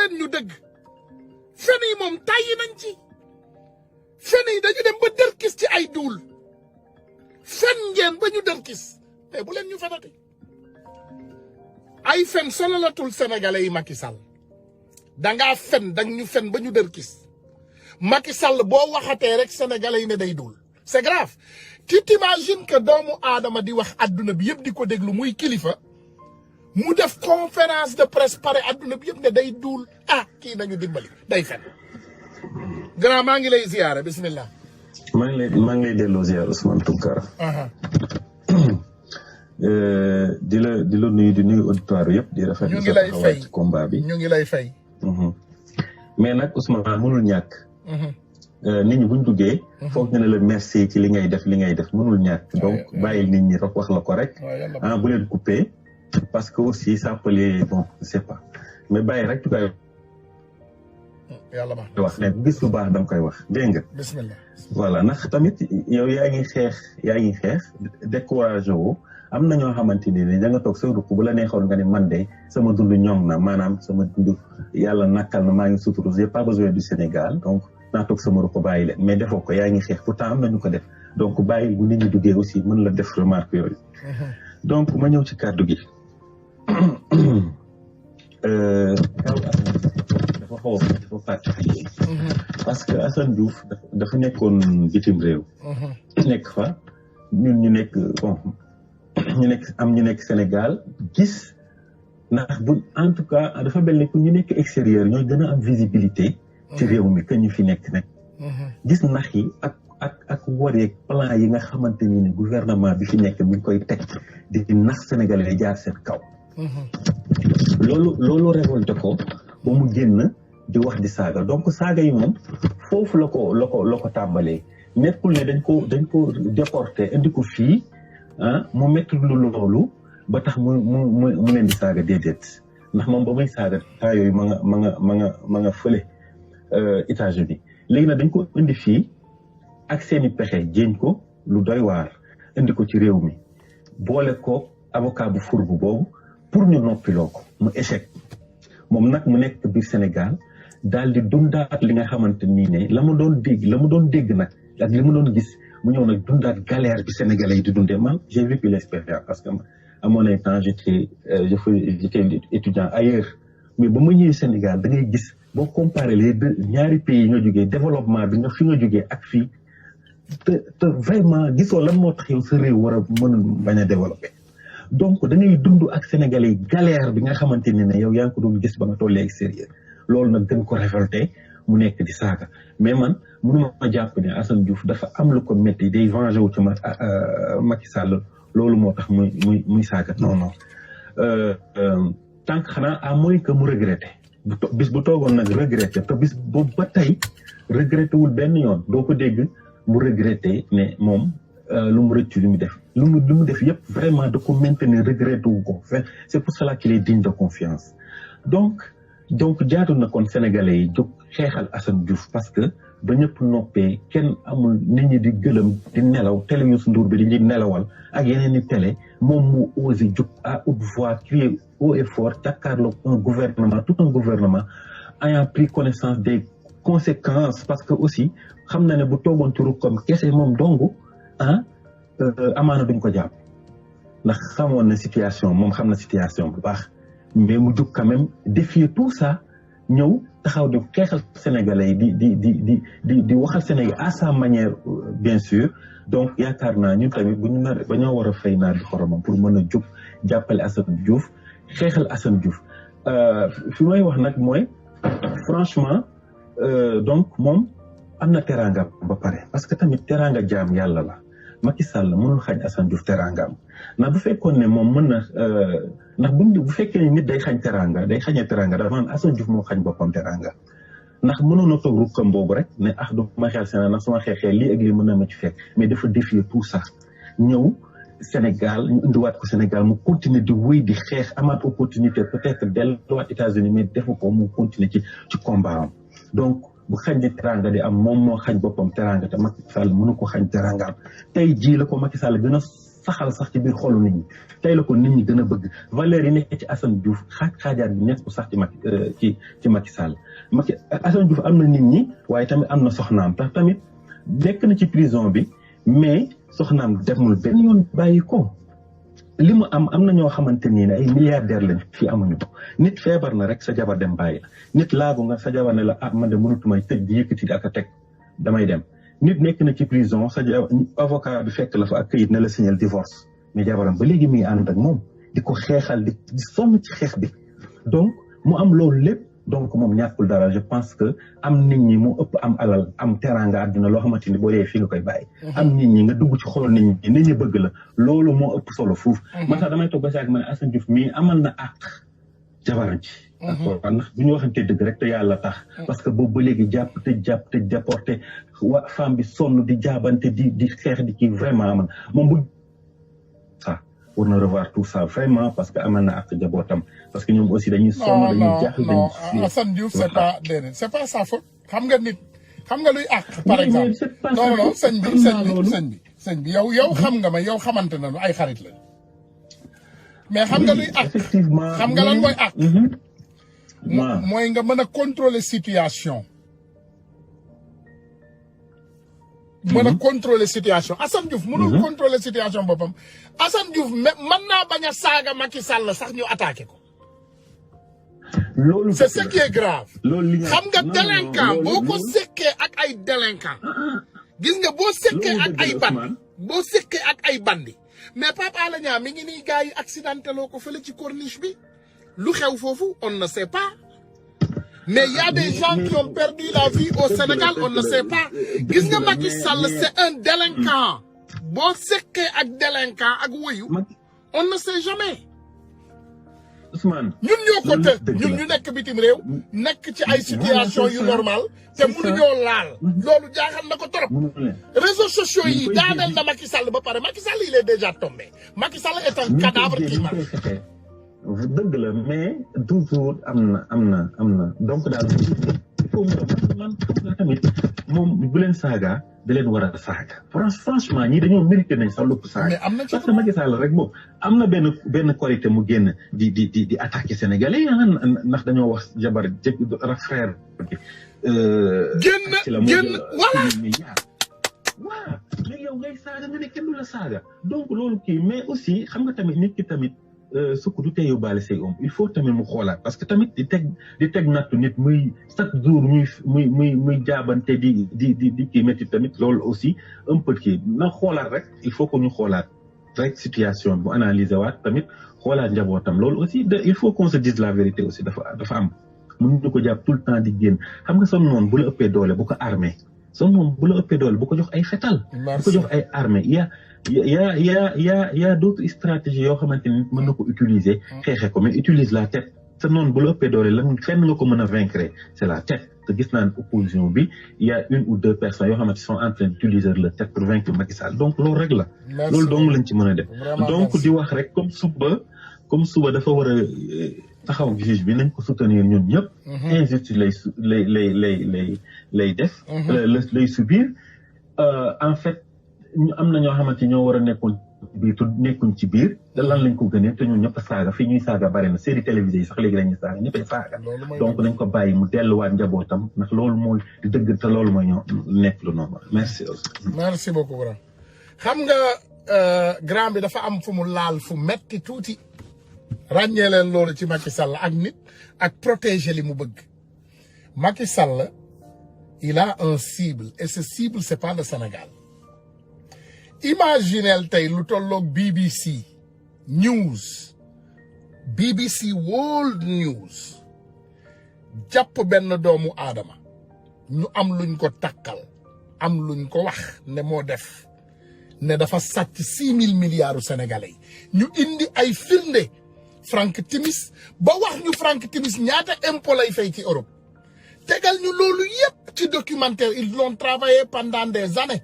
leen ñu dëgg fen yi moom tàyyi nañ ci fen yi dañu dem ba dërkis ci ay duul fen ngeen ba ñu dërkis mais bu leen ñu fenati ay fen sololatul sénégalais yi Macky Sall dangaa fen dang ñu fen ba ñu dërkis Macky Sall boo waxatee rek sénégalais yi ne day duul c'est grave tu t'imagines que doomu aadama di wax adduna bi yëpp di ko déglu muy kilifa mu def conférence de presse pare adduna bi yëpp ne day duul kii nañu dimbali day fen grand maa ngi lay ziyaare bismillah maa ngi lay delloo ziyaar Ousmane Tounkara di la nuyu di nuyu auditoire yëpp di rafetlu ñu ngi lay fay ci combat bi ñu ngi lay fay mais nag Ousmane mënul ñàkk nit ñi buñ duggee foog ñu ne la merci ci li ngay def mënul ñàkk donc bàyyil nit ñi rek wax la ko rek bu leen coupé parce que aussi ça peut les bon je sais pas mais bàyyi rek tu koy wax ne gis lu baax da nga koy wax dégg nga bismillah voilà ndax tamit yow yaa ngi xeex découragé wu am na ñoo xamante ne da nga toog sa ruq bu la neexoon nga ne man de sama dund ñoŋ na maanaam sama dund yàlla nakkal na maa ngi suturu j'ai pas besoin du Sénégal donc naa toog sama ruq bàyyi leen mais defoo ko yaa ngi xeex pourtant am na ñu ko def donc bàyyi bu nit ñi duggee aussi mën la def remarque yooyu donc ma ñëw ci kàddu gi dafa xaw dafa particulier parce que Assane Diouf dafa nekkoon bitim réew nekk fa ñun ñu nekk bon ñu nekk Sénégal gis ndax bu en tout cas dafa mel ni que ñu nekk extérieur ñooy gën a am visibilité ci réew mi que ñu fi nekk nag gis nax yi ak wareeg plan yi nga xamante ni ne gouvernement bi fi nekk mi ngi koy teg di nax sénégalais yi jaar seen kaw loolu révolté ko ba mu génn di wax di saaga donc saaga yi moom foofu la ko tàmbalee nekkul ne dañ ko déporté indi ko fii mu métti lu loolu ba tax mu leen di saaga déedéet ndax moom ba muy saaga temps yooyu ma nga fële États-Unis léegi nag dañ ko indi fii ak seeni pexe jéem ko lu doy waar indi ko ci réew mi boole ko avocat bu furbu boobu pour ñu noppiloo ko mu échec moom nag mu nekk biir Sénégal daal di dundaat li nga xamante nii ne la mu doon dégg nag ak li mu doon gis mu ñëw nag dundaat galère bi Sénégalais yi di dundee man j'ai vécu l'expérience parce que à mon temps j'étais étudiant ailleurs mais ba ma ñëwee Sénégal da ngay gis boo comparé les deux ñaari pays yi nga jógee développement bi nga fi nga jógee ak fii te vraiment gisoo lan moo tax yow sa réew war a mën bañ a développé donc da ngay dund ak Sénégalais yi galère bi nga xamante ne yow yaa ngi ko doon gis ba nga tollee extérieur loolu nag gën ko révolté mu nekk di saaga mais man mënuma jàpp ne Assane Diouf dafa am lu ko métti day vengé wu ci Macky Sall loolu moo tax muy saaga non tant que xanaa à moins que mu regretté bis bu toogoon nag regretté te bis boobu ba tey regretté wul benn yoon doo ko dégg mu regretté ne moom lu mu rëccu lu mu def yëpp vraiment da ko maintenir regretté wu ko c'est pour cela qu'il est digne de confiance donc jaatu na kon sénégalais yi jóg xeexal Assane Diouf parce que ba ñëpp noppee kenn amul nit ñi di gëlëm di nelaw télé Youssou Ndour bi di nelawal ak yeneen i télé moom mu osé jóg à haute voix crier haut et fort jàkkaarloog tout un gouvernement ayant pris connaissance des conséquences parce que aussi xam na ne bu toogoon turu comme kese moom dongu amaana duñ ko jàpp ndax xamoon na situation moom xam na situation bu baax mais mu jóg quand même défier tout ça ñëw taxaw di xeexal sénégalais yi di waxal Sénégal à sa manière bien sûr donc yaakaar naa ñun tamit bu ñu nar ba ñoo war a fay naar di xoromam pour mën a jóg jàppale Assane Diouf xeexal Assane Diouf fi may wax nag mooy franchement donc moom am na teraanga ba pare parce que tamit teraanga jaam yàlla la Macky Sall mënul xañ Assane Diouf teraangaam ndax bu fekkoon ne moom mën na ndax bu fekkee ne nit day xañee teraanga dafa naan Assane Diouf moo xañ boppam teraanga ndax mënoon na toog rukkam boobu rek ne du ma xel Sénégal ndax suma xeexee lii ak lii mën na ma ci fekk mais dafa défier tout ça ñëw Sénégal ñu indiwaat ko Sénégal mu continuer di wéy di xeex amaat opportunité peut-être delluwaat États-Unis mais defu ko mu continuer ci combat am donc bu xañ ne teraanga di am moom moo xañ boppam teraanga te Macky Sall mënu ko xañ teraangaam tey jii la ko Macky Sall gën a saxal sax ci biir xolu nit ñi tey la ko nit ñi gën a bëgg valeurs yi nekk ci Assane Diouf xaajaat bi nekk sax ci Macky Sall Assane Diouf am na nit ñi waaye tamit am na soxnaam tax tamit nekk na ci prison bi mais soxnaam demul benn yoon bàyyi ko li mu am na ñoo xamante nii ne ay milliardaires lañ fii amuñu ko nit feebar na rek sa jabar dem bàyyi la nit laagu nga sa jabar ne la man de mënutumay tëj di yëkkati di ak a teg damay dem nit nekk na ci prison sa avocat bi fekk la fa ak këyit ne la signal divorce mais jabaram ba léegi mi ngi ànd ak moom di ko xeexal di sonn ci xeex bi donc mu am loolu lépp donc moom ñàkkul dara je pense que am nit ñi mu ëpp am alal am teranga àdduna loo xamante ni boo dee fii nga koy bàyyi am nit ñi nga dugg ci xol nit ñi bëgg la loolu moo ëpp solo fuuf man sax damay toog ba saag ma ne Assane Diouf mii amal na àq jabaram ci d'accord ndax bu ñu waxante dëgg rek te yàlla tax parce que boobu ba léegi jàpp te déporté femme bi sonn di jaabante di xeex di kii vraiment man moom bu ça war na revoir tout ça vraiment parce que amal na ak jabootam parce que ñoom aussi dañuy sonn dañuy jaaxle non Assane Diouf c'est pas sa faute xam nga nit xam nga luy àq par exemple non sëñ bi yow xam nga ma yow xamante nañu ay xarit lañu mais xam nga luy àq xam nga lan mooy àq mooy nga mën a contrôler situation Assane Diouf mënul contrôler situation boppam Assane Diouf mën naa bañ a saaga Macky Sall sax ñu attaqué ko loolu c'est ce qui est grave xam nga délinquant boo ko sekkee ak ay délinquant gis nga boo sekkee ak ay bandi mais Pape Alé Niang mi ngi nii gars yi accidenté loo ko fële ci corniche bi lu xew foofu on ne sait pas mais il y a des gens qui ont perdu la vie au Sénégal on ne sait pas gis nga Macky Sall c'est un délinquant boo sekkee ak délinquant ak woyu on ne sait jamais Ousmane ñun ñoo ko të ñun ñu nekk bitim réew nekk ci ay situation yu normal te mënuñoo laal loolu jaaxal na ko trop réseaux sociaux yi daaneel na Macky Sall ba pare Macky Sall il est déjà tombé Macky Sall est un cadavre qui marche dëgg la mais toujours am na donc daal il faut man tamit moom bu leen saaga da leen war a saaga franchement ñii dañoo mérité nañ sax lépp saaga parce que Macky Sall rek boobu am na benn qualité mu génn di attaqué sénégalais yi ndax dañoo wax jabar frère bi génn voilà waaw léegi yow ngay saaga nga ne kenn du la saaga donc loolu kii mais aussi xam nga tamit nit ki tamit sukk du tey yóbbaale say il faut tamit mu xoolaat parce que tamit di teg nattu nit muy chaque jour muy jaabante di kii métti tamit loolu aussi un peu kii na xoolaat rek il faut que ñu xoolaat rek situation bu analyser waat tamit xoolaat njabootam loolu aussi il faut qu'on se dise la vérité aussi dafa am mënuñu ko jàpp tout le temps di génn xam nga son noonu bu la ëppee doole bu ko armé son noonu bu la ëppee doole bu ko jox ay fetal bu ko jox ay armé y a d'autres stratégies yoo xamante ni mën na ko utiliser xeexe ko mais utilise la tête sa noonu bu la ëppee doole lan fenn nga ko mën a vaincre c'est la tête te gis naa ne opposition bi il y a une ou deux personnes yoo xamante sont en train d'utiliser la tête pour vaincre Macky Sall donc loolu rek la loolu dong lañ ci mën a def donc di wax rek comme suba dafa war a taxaw juge bi nañ ko soutenir ñun ñëpp injustice lay def lay subir en fait ñu am na ñoo xamante ñoo war a nekkuñ ci biir te lan lañ ko gënee te ñun ñëpp saaga fii ñuy saaga bari na série télévisée yi sax léegi lañuy saaga ñëppay saaga donc nañ ko bàyyi mu delluwaat njabootam ndax loolu mooy di dëgg te loolu mooy ñoo nekk lu normal merci beaucoup grand xam nga grand bi dafa am fu mu laal fu metti tuuti ràññee leen loolu ci Macky Sall ak nit ak protéger li mu bëgg Macky Sall il a un cible et ce cible c'est pas le Sénégal imaginez tey lu tolloog BBC News BBC World News jàpp benn doomu aadama ñu am luñ ko takkal am luñ ko wax ne moo def ne dafa sàcc 6 000 milliards sénégalais yi ñu indi ay firnde Frank Timis ba wax ñu Frank Timis ñaata impôt lay fay ci Europe tegal ñu loolu yépp ci documentaire ils l'ont travaillé pendant des années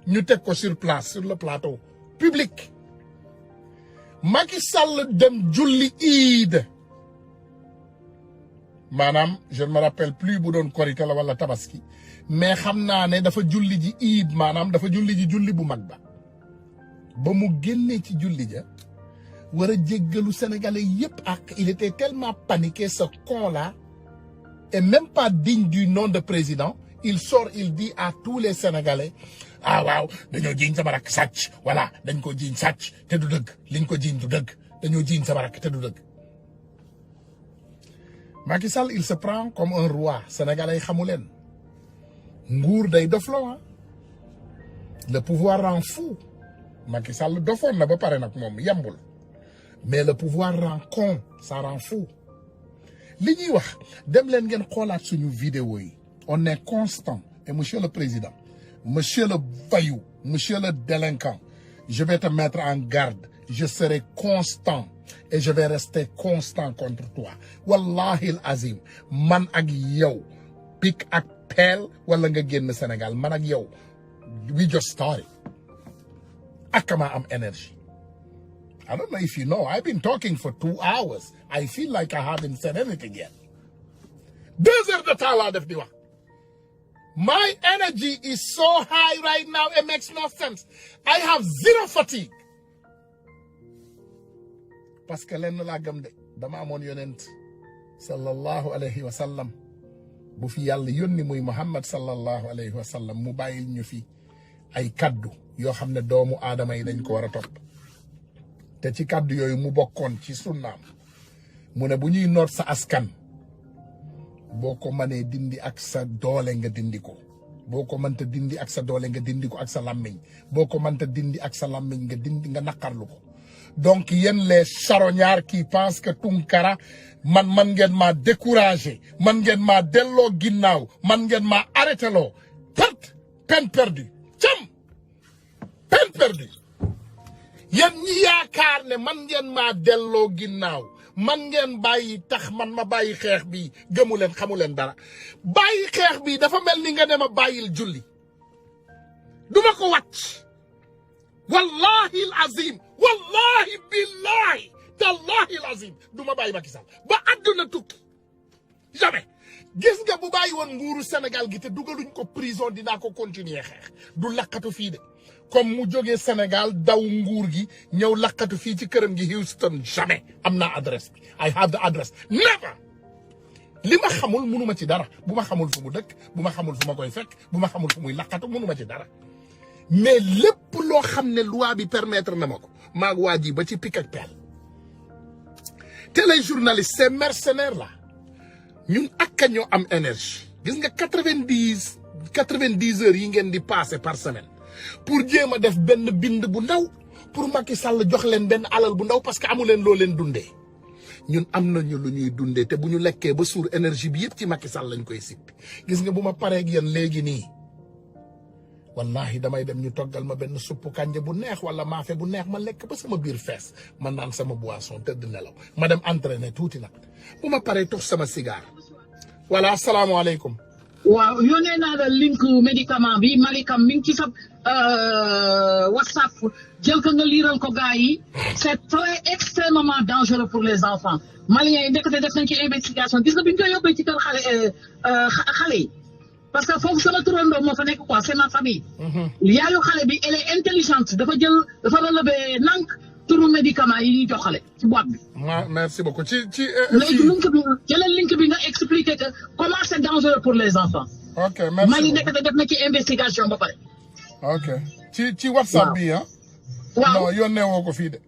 ñu teg ko sur place sur le plateau public Macky Sall dem julli iid maanaam je ne me rappelle plus bu doon korité la wala tabaski mais xam naa ne dafa julli ji iid maanaam dafa julli ji julli bu mag ba ba mu génnee ci julli ja war a jéggalu sénégalais yépp ak il était tellement paniqué ce con là et même pas digne du nom de président il sort il dit à tous les sénégalais ah waaw dañoo jiiñ sama rakk sàcc voilà dañ ko jiiñ sàcc te du dëgg liñ ko jiiñ du dëgg dañoo jiiñ sama rakk te du dëgg. Macky Sall il se prend comme un roi sénégalais xamu leen nguur day dofloo ah le pouvoir rend fou Macky Sall dofoon na ba pare nag moom yembul mais le pouvoir rend con ça rend fou li ñuy wax dem leen ngeen xoolaat suñu vidéo yi on est constant et monsieur le président monsieur le voyou monsieur le délinquant je vais te mettre en garde je serai constant et je vais rester constant contre toi wallahi al azim man ak yow pik ak peel wala nga génn Sénégal man ak yow we just started akama am énergie I don't know if you know I've been talking for 2 hours I feel like I haven't said anything yet 2 heures de temps laa def di wax my energy is so high right now it makes no sense I have zero fatigue parce que lenn laa gëm de dama amoon yonent sallallahu alayhi wa sallam bu fi yàlla yónni muy Muhammad sallallahu alayhi wa sallam mu bàyyil ñu fi ay kaddu yoo xam ne doomu aadama yi dañ ko war a topp te ci kaddu yooyu mu bokkoon ci sunnaam mu ne bu ñuy noot sa askan boo ko mënee dindi ak sa doole nga dindi ko boo ko mënta dindi ak sa doole nga dindi ko ak sa làmmiñ boo ko mënta dindi ak sa làmmiñ nga dindi nga naqarlu ko donc yéen les charognards qui pensent que Tunkara man ngeen maa découragé man ngeen maa delloo ginnaaw man ngeen maa arrêté loo peine perdue cam peine perdue yéen ñi yaakaar ne man ngeen maa delloo ginnaaw man ngeen bàyyi tax man ma bàyyi xeex bi gëmu leen xamu leen dara bàyyi xeex bi dafa mel ni nga ne ma bàyyil julli duma ko wàcc wallahi azim wallahi billahi tallahi azim duma bàyyi Macky Sall ba àdduna tukki jamais gis nga bu bàyyi woon nguuru Sénégal gi te dugaluñ ko prison dinaa ko continuer xeex du lakkatu fii de comme mu jógee Sénégal daw nguur gi ñëw lakkatu fii ci këram gi Houston jamais am naa adresse bi I have the address never li ma xamul mënuma ci dara bu ma xamul fu mu dëkk bu ma xamul fu ma koy fekk bu ma xamul fu muy lakkatu mënuma ci dara mais lépp loo xam ne loi bi permettre na ma ko maag waa ji ba ci pik ak peel te les journalistes ces mercenaires là ñun ak ñoo am énergie gis nga 90 heures yi ngeen di passer par semaine pour jéem a def benn bind bu ndaw pour Macky Sall jox leen benn alal bu ndaw parce que amu leen loo leen dundee ñun am nañu lu ñuy dundee te bu ñu lekkee ba suur énergie bi yëpp ci Macky Sall lañ koy sippi gis nga bu ma paree ak yéen léegi nii wallahi damay dem ñu toggal ma benn suppu kànja bu neex wala maafe bu neex ma lekk ba sama biir fees ma naan sama boisson tëdd nelaw ma dem entraîner tuuti nag bu ma paree tux sama cigare voilà asalaamaaleykum. waaw yónnee naa la link médicament bi Malikam mi ngi ci sa WhatsApp jël ko nga liiral ko gars yi c'est très extrêmement dangereux pour les enfants maliens yi ndekete def nañ ci investigation gis nga bi ñu koy yóbbee ci kër xale yi parce que foofu sama turandoo moo fa nekk quoi c'est ma famille. yaayu xale bi elle est intelligente dafa relevé nank turu médicament yi ñuy jox xale ci boîte bi. merci beaucoup ci léegi link bi jëlal link bi nga expliquer que comment c'est dangereux pour les enfants. ok merci Mali ndekete def na ci investigation ba pare. ok ci WhatsApp bi ah. waaw non yónnee woo ko fii de.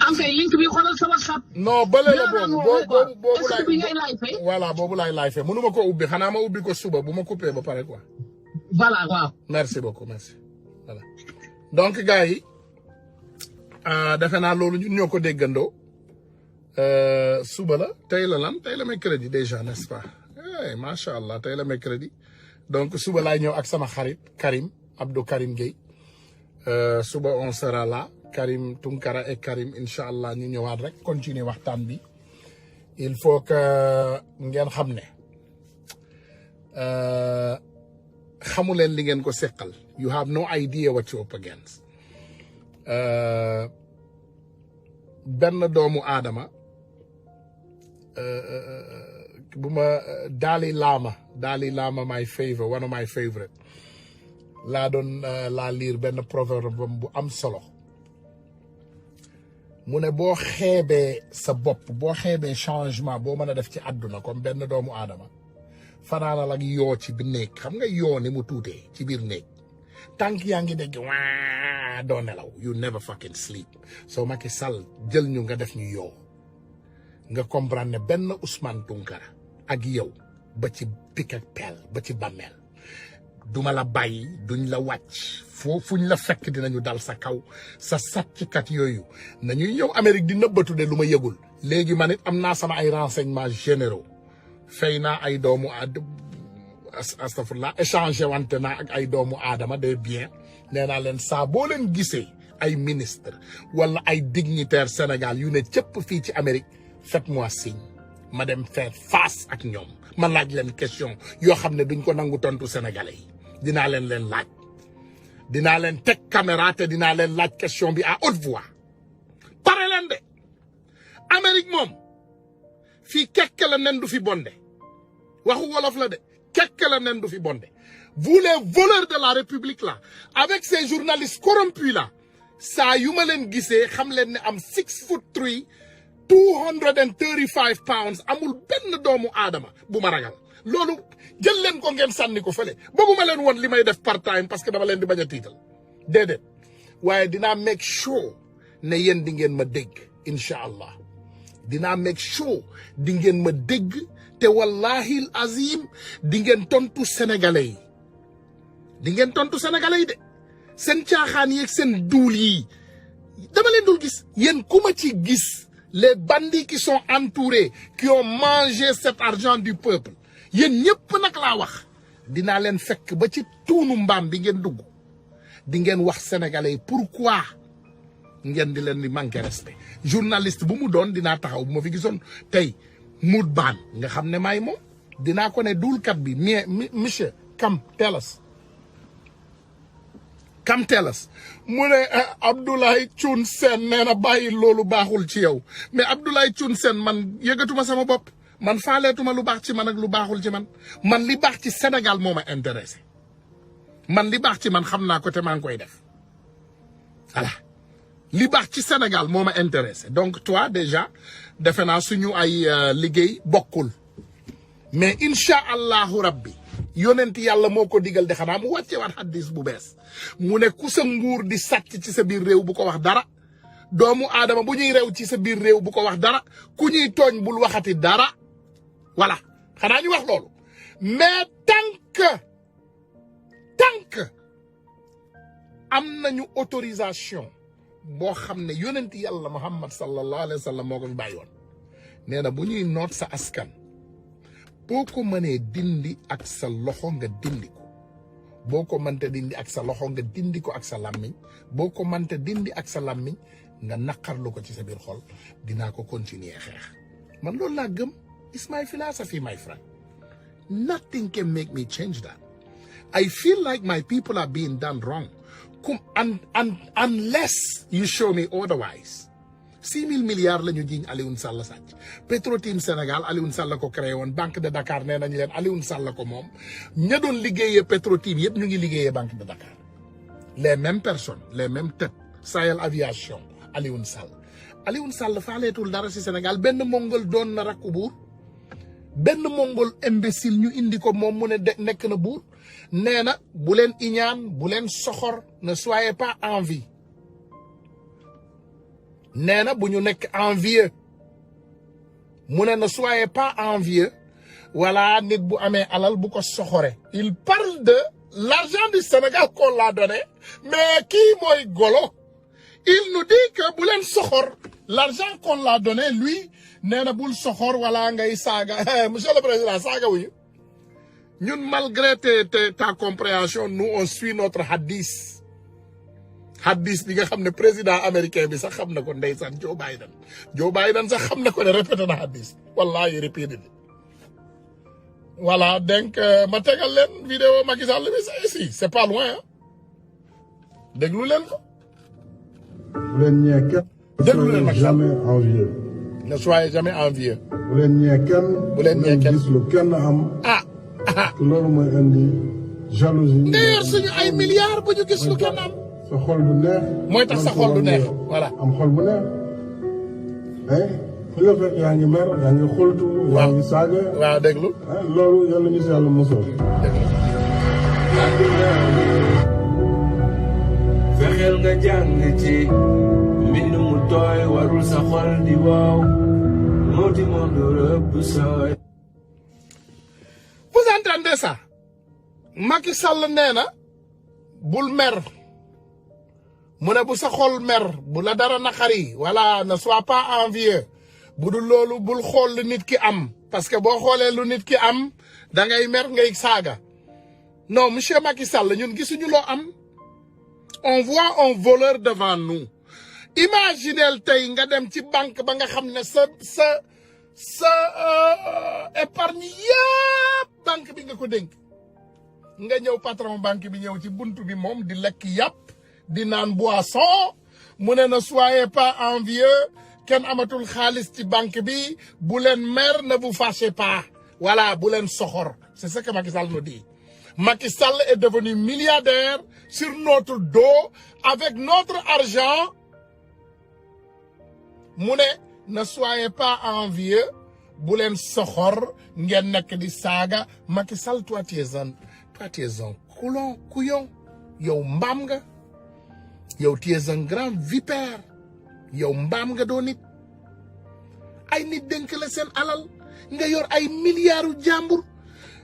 am kay link bi xoolal sa WhatsApp. non bële la boobu est-ce que bi ngay live fee. voilà boobu laay live fee mënu ma ko ubbi xanaa ma ubbi ko suba bu ma coupé ba pare quoi. voilà waaw. merci beaucoup merci voilà donc gars yi defe naa loolu ñun ñoo ko déggandoo suba la tey la lan tey la mercredi déjà n'est-ce pas macha allah tey la mercredi donc suba laay ñëw ak sama xarit Karim Abdou Karim Gueye suba on sera là Karim Tunkara et Karim incha allah ñu ñëwaat rek continuer waxtaan bi il faut que ngeen xam ne xamu leen li ngeen ko seqal you have no idea what you're up against benn doomu aadama bu ma Dalai Lama my favorite one of my favorite laa doon laa lire benn proverbe bu am solo mu ne boo xeebee sa bopp boo xeebee changement boo mën a def ci àdduna comme benn doomu aadama fanaanal ak yoo ci bi néeg xam nga yoo ni mu tuutee ci biir néeg tànk yaa ngi dégg waa doo nelaw you never fucking sleep so Macky Sall jël ñu nga def ñu yoo nga comprendre ne benn Ousmane Tounkara ak yow ba ci pik ak peel ba ci bàmmeel duma la bàyyi duñ la wàcc fuñ la fekk dinañu dal sa kaw sa sàcckat yooyu nañuy ñëw Amérique di nëbbatu de lu ma yëgul léegi man it am naa sama ay renseignements généraux fay naa ay doomu astafurlah échangé wante naa ak ay doomu aadama des biens nee naa leen saa boo leen gisee ay ministre wala ay dignitaire Sénégal yu ne cëpp fii ci Amérique faites-moi signe ma dem faire face ak ñoom ma laaj leen question yoo xam ne duñ ko nangu tontu sénégalais yi dinaa leen laaj dinaa leen teg caméra te dinaa leen laaj question bi à haute voix pare leen de Amérique moom fii kekk la nen du fi bonde waxu wolof la de kekk la nen du fi bonde vous les voleurs de la République là avec ces journalistes corrompus là saa yu ma leen gisee xam leen ne am 6'3" 235 pounds amul benn doomu aadama bu ma ragal loolu jël leen ko ngeen sànni ko fële boobu ma leen won li may def part time parce que dama leen di bañ a tiital déedéet waaye dinaa make sure ne yéen di ngeen ma dégg incha allah dinaa make sure di ngeen ma dégg te wallahi azim di ngeen tontu sénégalais yi di ngeen tontu sénégalais yi de seen caaxaan yi ak seen duul yi dama leen dul gis yéen ku ma ci gis les bandits qui sont entourés qui ont mangé cet argent du peuple yéen ñëpp nag laa wax dinaa leen fekk ba ci tuunu mbaam bi ngeen dugg di ngeen wax sénégalais yi pourquoi ngeen di leen di manquer respect journaliste bu mu doon dinaa taxaw bu ma fi gisoon tey mut baan nga xam ne maay moom dinaa ko ne duulkat bi monsieur come tell us mu ne Abdoulaye Thioune Sène nee na bàyyi loolu baaxul ci yow mais Abdoulaye Thioune Sène man yëgatuma sama bopp man faaleetuma lu baax ci man ak lu baaxul ci man man li baax ci Sénégal moo ma intéressé man li baax ci man xam naa ko te maa ngi koy def voilà li baax ci Sénégal moo ma intéressé donc toi déjà defe naa suñu ay liggéey bokkul mais incha allahu rabbi yonent yàlla moo ko digal de xanaa mu wàcce waat hadis bu bees mu ne ku sa nguur di sàcc ci sa biir réew bu ko wax dara doomu aadama bu ñuy réew ci sa biir réew bu ko wax dara ku ñuy tooñ bul waxati dara voilà xanaa ñu wax loolu mais tant que am nañu autorisation boo xam ne yonent yàlla Muhammad sallallahu alayhi wa sallam moo ko fi bàyyi woon nee na bu ñuy noot sa askan boo ko mënee dindi ak sa loxo nga dindi ko boo ko mënta dindi ak sa loxo nga dindi ko ak sa làmmiñ boo ko mënta dindi ak sa làmmiñ nga naqarlu ko ci sa biir xol dinaa ko continuer xeex man loolu laa gëm it's my philosophy my friend nothing can make me change that I feel like my people are being done wrong unless you show me otherwise 6 000 milliards la ñu jiiñ Alioune Sall sàcc Petro-Tim Sénégal Alioune Sall ko créé woon Banque de Dakar nee nañu leen Alioune Sall ko moom ña doon liggéeyee Petro-Tim yëpp ñu ngi liggéeyee Banque de Dakar les mêmes personnes les mêmes têtes Sahel Aviation Alioune Sall faaleetul dara ci Sénégal benn mongol doon na rakku buur benn mongol imbécile ñu indi ko moom mu ne nekk na buur nee na bu leen iñaan bu leen soxor ne soyez pas envieux nee na bu ñu nekk envieux mu ne soyez pas envieux voilà nit bu amee alal bu ko soxore il parle de l'argent du Sénégal qu'on l'a donné mais kii mooy golo il nous dit que bu leen soxor l'argent qu'on l'a donné lui nee na bul soxor wala ngay saaga monsieur le président saaga wuñu ñun malgré ta compréhension nous on suit notre hadith bi nga xam ne président américain bi sax xam na ko ndeysaan Joe Biden sax xam na ko ne répété na hadith wallahi répété bi voilà donc ma tegal leen vidéo Macky Sall bi c'est ici c'est pas loin déglu leen ko bu leen ñee kenn déglu leen Macky Sall jamais envieux ne soyez jamais envieux bu leen ñee kenn gis lu kenn am loolu mooy indi jalousie d'ailleurs suñu ay milliards bu ñu gis lu kenn am sa xol du neex mooy tax sa xol du neex voilà am xol bu neex mais fu la fekk yaa ngi mer yaa ngi xultu yaa ngi saaga waaw déglu loolu yàlla ñu si yàlla mosoo fexeel nga jàng ci mbind mu tooy warul sa xol di waaw moo di moo du rëbb sooy. Vous entendez ça Macky Sall nee na bul mer mu ne bu sa xol mer bu la dara naqari wala ne sois pas envieux bu dul loolu bul xool lu nit ki am parce que boo xoolee lu nit ki am da ngay mer ngay saaga non monsieur Macky Sall ñun gisuñu loo am on voit un voleur devant nous imaginez tey nga dem ci banque ba nga xam ne sa épargne yëpp banque bi nga ko dénk nga ñëw patron banque bi ñëw ci buntu bi moom di lekk yàpp di naan boisson mu ne ne soyez pas envieux kenn amatul xaalis ci banque bi bu leen mer ne vous fâchez pas voilà bu leen soxor c'est ce que Macky Sall nous dit Macky Sall est devenu milliardaire sur notre dos avec notre argent mu ne soyez pas envieux bu leen soxor ngeen nekk di saaga Macky Sall toi tu es un couillon yow mbaam nga yow tu es un grand vipère yow mbaam nga doo nit ay nit dénk la seen alal nga yor ay milliards jàmbur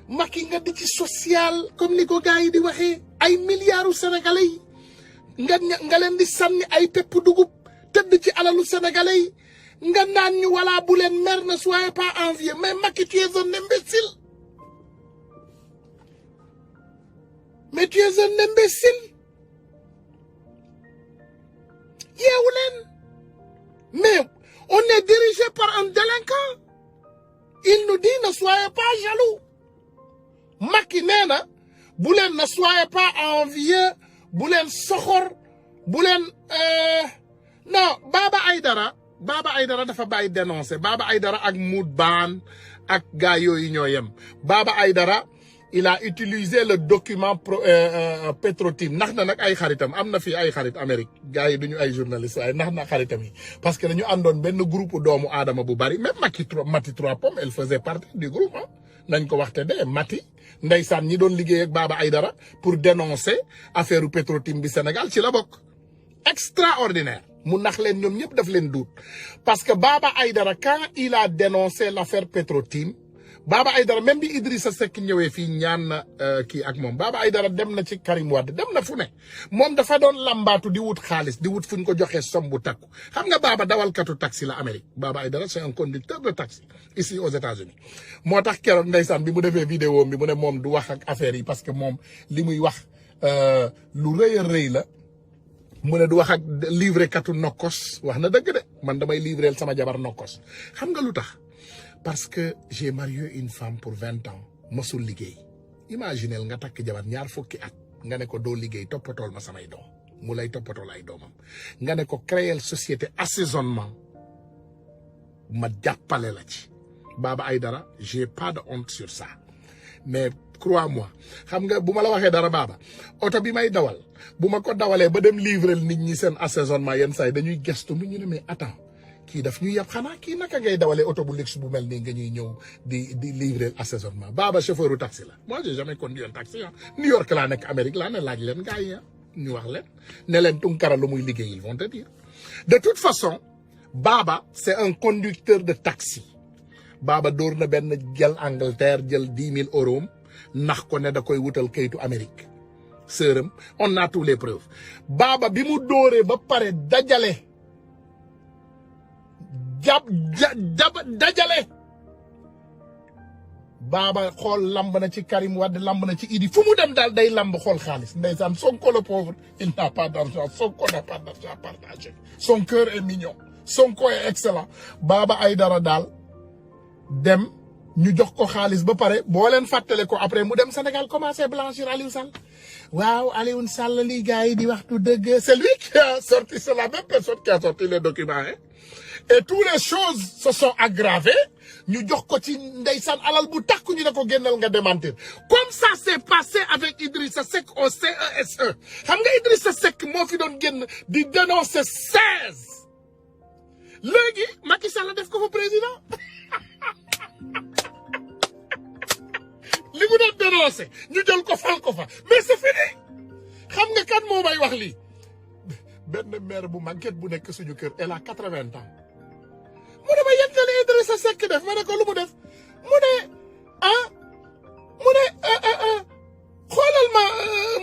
Macky nga di ci social comme ni ko gars yi di waxee ay milliards sénégalais yi nga leen di sànni ay pepp dugub tëdd ci alalu sénégalais yi nga naan ñu wala bu leen mer ne soyez pas envieux mais Macky tu es un imbécile mais tu es un imbécile yeewu leen mais on est dirigé par un délinquant il nous dit ne soyez pas jaloux Macky nee na bu leen ne soyez pas envieux bu leen soxor bu leen non Baba Aïdara dafa bàyyi dénoncer Baba Aïdara ak Mout Ban ak gars yooyu ñoo yem Baba Aïdara il a utilisé le document Petro-Tim ndax na nag ay xaritam am na fii ay xarit Amérique gars yi duñu ay journalistes waaye ndax na xaritam yi parce que dañu àndoon benn groupe doomu aadama bu bari même Mati Trois Pommes elle faisait partie du groupe nañ ko waxte de Mati ndeysaan ñi doon liggéey ak Baba Aïdara pour dénoncer affaire Petro-Tim bi Sénégal ci la bokk extraordinaire mu nax leen ñoom ñëpp daf leen duut parce que Baba Aïdara quand il a dénoncé l'affaire Petro-Tim Baba Aïdara même bi Idrissa Seck ñëwee fii ñaan na kii ak moom Baba Aïdara dem na ci Karim Wade dem na fu ne moom dafa doon lambaatu di wut xaalis di wut fu ñu ko joxee somme bu takku xam nga Baba dawalkatu taxi la Amérique Baba Aïdara c'est un conducteur de taxi ici aux États-Unis moo tax keroog ndeysaan bi mu defee vidéo bi mu ne moom du wax ak affaire yi parce que moom li muy wax lu rëy a rëy la mu ne du wax ak livré katu nokkos wax na dëgg de man damay livreel sama jabar nokkos xam nga lu tax parce que j'ai marié une femme pour 20 ans mosul liggéey imaginel nga takk jabar ñaar fukki at nga ne ko doo liggéey toppatool ma samay doom mu lay toppatool ay doomam nga ne ko créer société assaisonnement ma jàppale la ci Baba Aïdara j'ai pas de honte sur ça mais crois-moi xam nga bu ma la waxee dara Baba oto bi may dawal bu ma ko dawalee ba dem livrer nit ñi seen assaisonnement yenn saa yi dañuy gestu mi ñu ne mais attends kii daf ñu yab xanaa kii naka ngay dawalee oto bu luxe bu mel nii nga ñuy ñëw di livrer assaisonnement Baba chauffeur u taxi la moi j'ai jamais conduit un taxi New York laa nekk Amérique laa ne laaj leen gars yi ñu wax leen ne leen Tunkara lu muy liggéey ils vont te dire de toute façon Baba c'est un conducteur de taxi Baba dóor na benn jël Angleterre jël 10 000 euros nax ko ne da koy wutal kayitu Amérique sërëm on a tous les preuves Baba bi mu dóoree ba pare dajale dajale Baba xool lamb na ci Karim Wade lamb na ci Idi fu mu dem daal day lamb xool xaalis ndeysaan Sonko le pauvre il n'a pas d'argent Sonko n'a pas d'argent à partager son cœur est mignon Sonko est excellent Baba Aïdara daal dem ñu jox ko xaalis ba pare boo leen fàttale ko après mu dem Sénégal commencé blanchir Aliou Sall waaw Aliou Sall li gars yi di waxtu dëgg c'est lui qui a sorti c'est la même personne qui a sorti les documents et toutes les choses se sont aggravées ñu jox ko ci ndeysaan alal bu takku ñu ne ko génnal nga démentir comme ça s'est passé avec Idrissa Seck au CESE xam nga Idrissa Seck moo fi doon génn di dénoncer 16 léegi Macky Sall def ko fa président li mu doon dénoncé ñu jël ko fal ko fa mais c'est fini xam nga kan moo may wax lii benn maire bu màgget bu nekk suñu kër elle a 80 ans mu ne ma yëg na li Idrissa Seck def ma ne ko lu mu def mu ne xoolal ma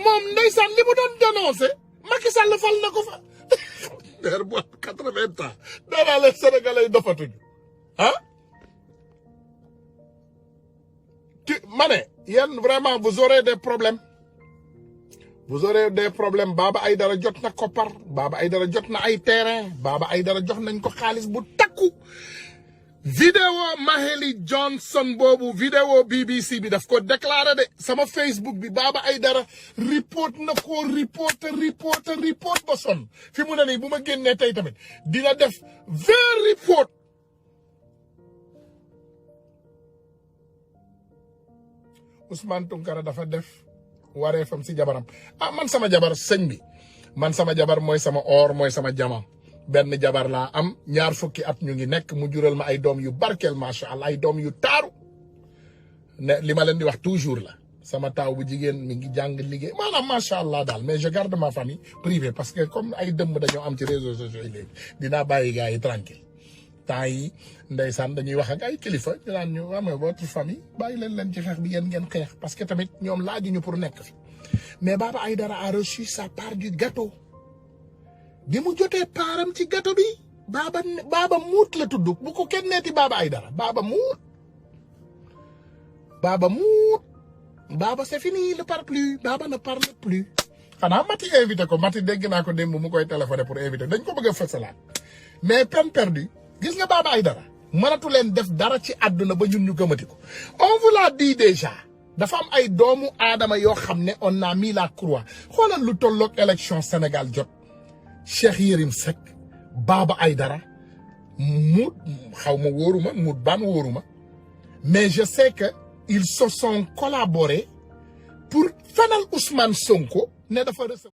moom ndeysaan li mu doon dénoncé Macky Sall fal na ko fa maire bu 80 ans danaa leen Sénégalais yi dofatuñu ma ne yéen vraiment vous aurez des problèmes Baba Aïdara jot na koppar Baba Aïdara jot na ay terrain Baba Aïdara jox nañ ko xaalis bu takku vidéo Mahélie Johnson boobu vidéo BBC bi daf ko déclaré de sama Facebook bi Baba Aïdara report na ko report ba son fi mu ne nii bu ma génnee tey tamit dina def 20 report Ousmane Tounkara dafa def waree fam si jabaram man sama jabar sëñ bi man sama jabar mooy sama or mooy sama jama benn jabar laa am ñaar fukki at ñu ngi nekk mu jural ma ay doom yu barkeel macha allah ay doom yu taaru ne li ma leen di wax toujours la sama taaw bu jigéen mi ngi jàng liggéey maanaam macha allah daal mais je garde ma famille privée parce que comme ay dëmm dañoo am ci réseaux sociaux yi léegi dinaa bàyyi gars yi tranquille temps yi ndeysaan dañuy wax ak ay kilifa ñu naan ñu amee votre famille bàyyi leen ci xeex bi yéen ngeen xeex parce que tamit ñoom laajuñu pour nekk fi mais Baba Aïdara a reçu sa part du gâteau bi mu jotee paaram ci gâteau bi Baba Muut la tudd bu ko kenn neeti Baba Aïdara Baba Muut Baba c'est fini il ne parle plus Baba ne parle plus xanaa Mati invité ko Mati dégg naa ko démb mu koy téléphoné pour invité dañ ko bëgg a fësalaat mais peine perdue gis nga Baba Aïdara mënatu leen def dara ci àdduna ba ñun ñu gëmati ko on vous l'a dit déjà dafa am ay doomu aadama yoo xam ne on a mis la croix xoolal lu tolloog élection Sénégal jot Cheikh Yérim Seck Baba Aïdara muut xaw ma wóoruma muut ban wóoruma mais je sais que ils se sont collaborés pour fenal Ousmane Sonko ne dafa recevoir